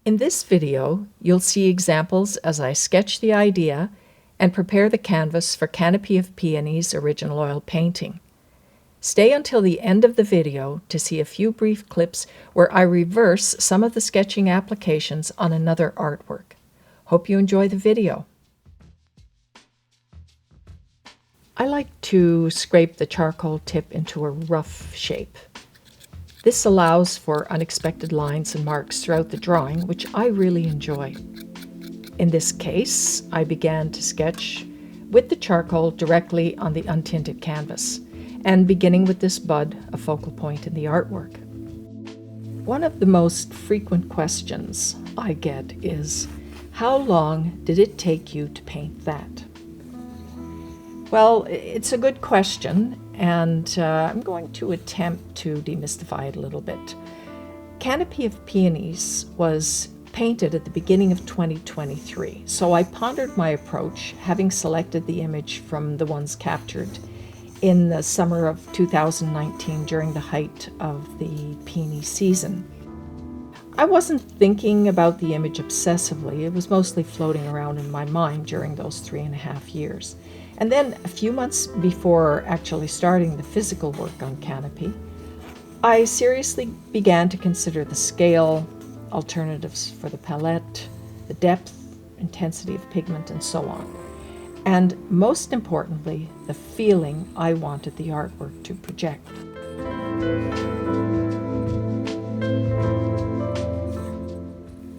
In this video, you'll see examples as I sketch the idea and prepare the canvas for Canopy of Peonies original oil painting. Stay until the end of the video to see a few brief clips where I reverse some of the sketching applications on another artwork. Hope you enjoy the video. I like to scrape the charcoal tip into a rough shape. This allows for unexpected lines and marks throughout the drawing, which I really enjoy. In this case, I began to sketch with the charcoal directly on the untinted canvas, and beginning with this bud, a focal point in the artwork. One of the most frequent questions I get is, how long did it take you to paint that? Well, it's a good question, and I'm going to attempt to demystify it a little bit. Canopy of Peonies was painted at the beginning of 2023, so I pondered my approach, having selected the image from the ones captured in the summer of 2019 during the height of the peony season. I wasn't thinking about the image obsessively. It was mostly floating around in my mind during those 3.5 years. And then a few months before actually starting the physical work on Canopy, I seriously began to consider the scale, alternatives for the palette, the depth, intensity of pigment, and so on. And most importantly, the feeling I wanted the artwork to project.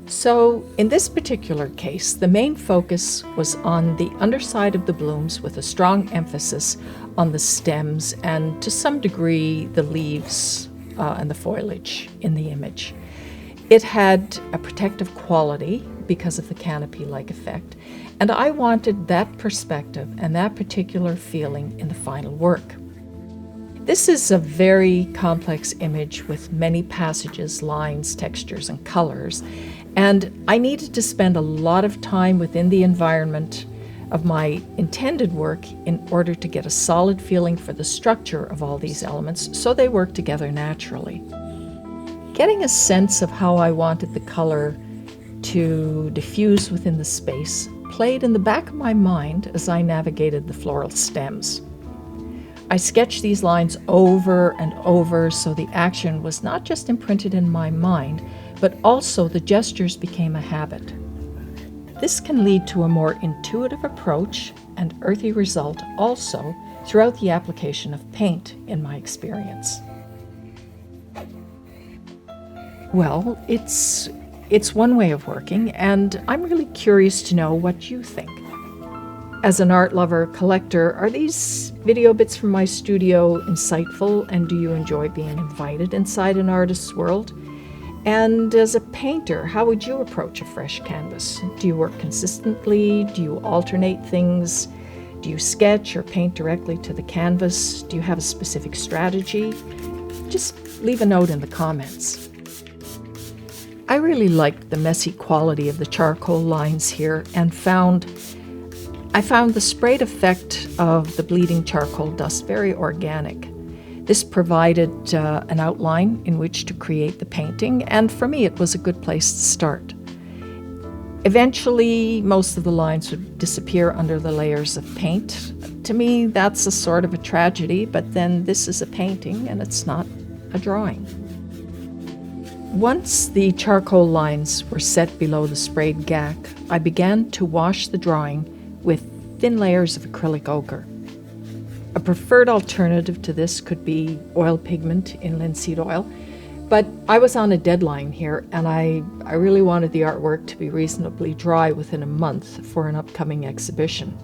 So in this particular case, the main focus was on the underside of the blooms with a strong emphasis on the stems and to some degree the leaves and the foliage in the image. It had a protective quality because of the canopy-like effect, and I wanted that perspective and that particular feeling in the final work. This is a very complex image with many passages, lines, textures, and colors, and I needed to spend a lot of time within the environment of my intended work in order to get a solid feeling for the structure of all these elements so they work together naturally. Getting a sense of how I wanted the color to diffuse within the space played in the back of my mind as I navigated the floral stems. I sketched these lines over and over so the action was not just imprinted in my mind, but also the gestures became a habit. This can lead to a more intuitive approach and earthy result also throughout the application of paint, in my experience. Well, it's one way of working, and I'm really curious to know what you think. As an art lover collector, are these video bits from my studio insightful, and do you enjoy being invited inside an artist's world? And as a painter, how would you approach a fresh canvas? Do you work consistently? Do you alternate things? Do you sketch or paint directly to the canvas? Do you have a specific strategy? Just leave a note in the comments. I really liked the messy quality of the charcoal lines here and I found the sprayed effect of the bleeding charcoal dust very organic. This provided an outline in which to create the painting, and for me it was a good place to start. Eventually, most of the lines would disappear under the layers of paint. To me, that's a sort of a tragedy, but then this is a painting and it's not a drawing. Once the charcoal lines were set below the sprayed gack, I began to wash the drawing with thin layers of acrylic ochre. A preferred alternative to this could be oil pigment in linseed oil, but I was on a deadline here and I really wanted the artwork to be reasonably dry within a month for an upcoming exhibition.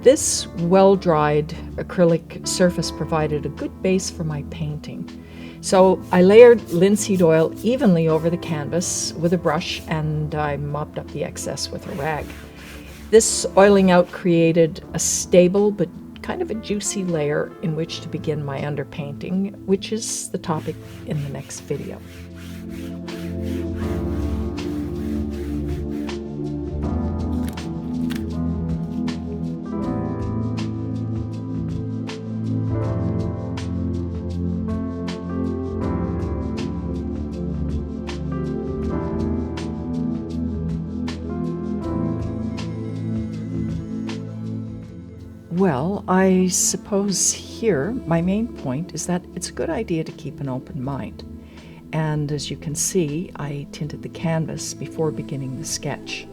This well-dried acrylic surface provided a good base for my painting. So I layered linseed oil evenly over the canvas with a brush and I mopped up the excess with a rag. This oiling out created a stable but kind of a juicy layer in which to begin my underpainting, which is the topic in the next video. Well, I suppose here my main point is that it's a good idea to keep an open mind. And as you can see, I tinted the canvas before beginning the sketch.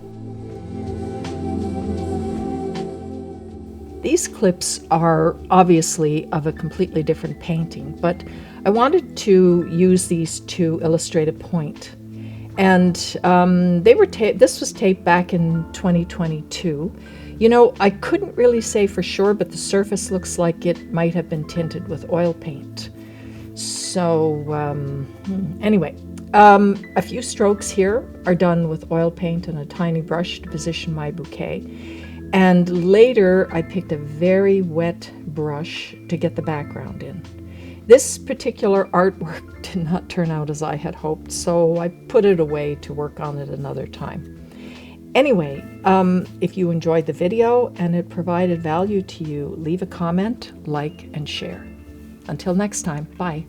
These clips are obviously of a completely different painting, but I wanted to use these to illustrate a point. And this was taped back in 2022. You know, I couldn't really say for sure, but the surface looks like it might have been tinted with oil paint. So anyway, a few strokes here are done with oil paint and a tiny brush to position my bouquet. And later I picked a very wet brush to get the background in. This particular artwork did not turn out as I had hoped, so I put it away to work on it another time. Anyway, if you enjoyed the video and it provided value to you, leave a comment, like, and share. Until next time, bye.